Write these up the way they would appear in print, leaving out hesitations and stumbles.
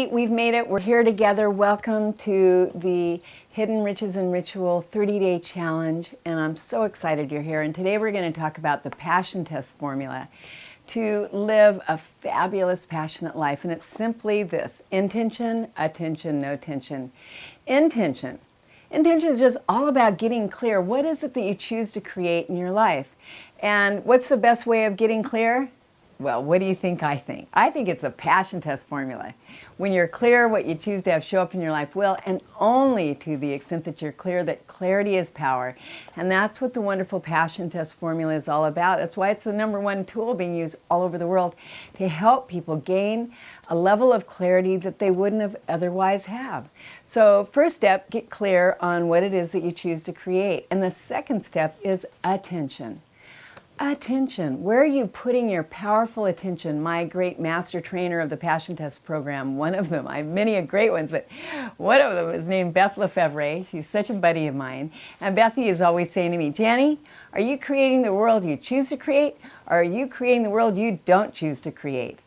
We've made it. We're here together. Welcome to the Hidden Riches and Ritual 30-Day Challenge. And I'm so excited you're here. And today we're going to talk about the passion test formula to live a fabulous, passionate life. And it's simply this: intention, attention, no tension. Intention. Intention is just all about getting clear. What is it that you choose to create in your life? And what's the best way of getting clear? Well, what do you think I think? I think it's a passion test formula. When you're clear, what you choose to have show up in your life will, and only to the extent that you're clear that clarity is power. And that's what the wonderful passion test formula is all about. That's why it's the #1 tool being used all over the world to help people gain a level of clarity that they wouldn't have otherwise have. So first step, get clear on what it is that you choose to create. And the second step is attention. Attention. Where are you putting your powerful attention? My great master trainer of the Passion Test program, one of them, I have many great ones, but one of them is named Beth Lefevre. She's such a buddy of mine. And Bethy is always saying to me, Janny, are you creating the world you choose to create, or are you creating the world you don't choose to create?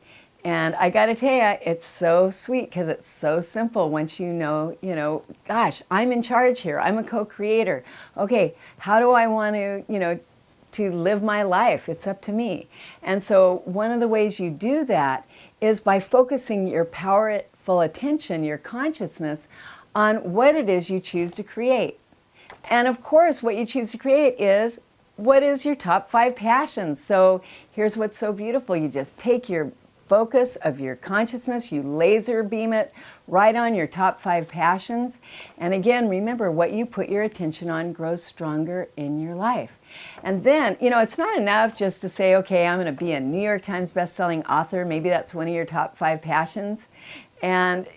And I got to tell you, it's so sweet because it's so simple once you know, gosh, I'm in charge here. I'm a co-creator. Okay, how do I want to live my life? It's up to me. And so one of the ways you do that is by focusing your powerful attention, your consciousness, on what it is you choose to create. And of course, what you choose to create is what is your top 5 passions. So here's what's so beautiful. You just take your focus of your consciousness, you laser beam it right on your top 5 passions. And again, remember, what you put your attention on grows stronger in your life. And then, it's not enough just to say, okay, I'm going to be a New York Times bestselling author. Maybe that's one of your top 5 passions. And,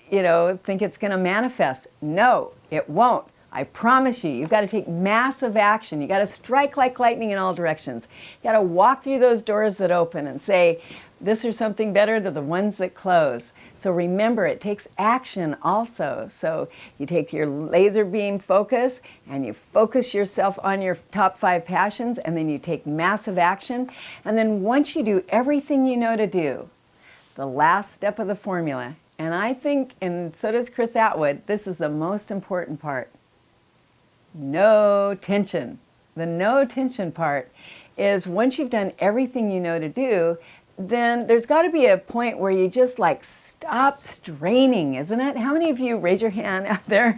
think it's going to manifest. No, it won't. I promise you, you've got to take massive action. You've got to strike like lightning in all directions. You've got to walk through those doors that open and say, this or something better to the ones that close. So remember, it takes action also. So you take your laser beam focus and you focus yourself on your top 5 passions, and then you take massive action. And then once you do everything you know to do, the last step of the formula, and I think, and so does Bray Attwood, this is the most important part. No tension. The no tension part is once you've done everything you know to do, then there's got to be a point where you just stop straining, isn't it? How many of you, raise your hand out there,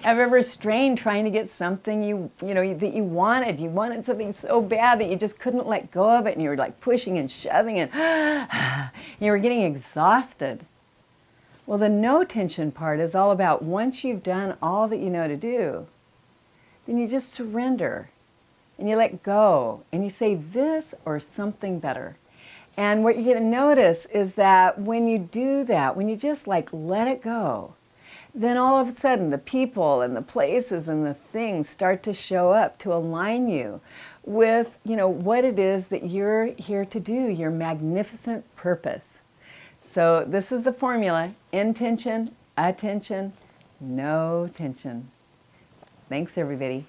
have ever strained trying to get something that you wanted? You wanted something so bad that you just couldn't let go of it, and you were pushing and shoving and you were getting exhausted. Well, the no tension part is all about once you've done all that you know to do, then you just surrender and you let go and you say this or something better. And what you're going to notice is that when you do that, when you just let it go, then all of a sudden the people and the places and the things start to show up to align you with, what it is that you're here to do, your magnificent purpose. So this is the formula: intention, attention, no tension. Thanks, everybody.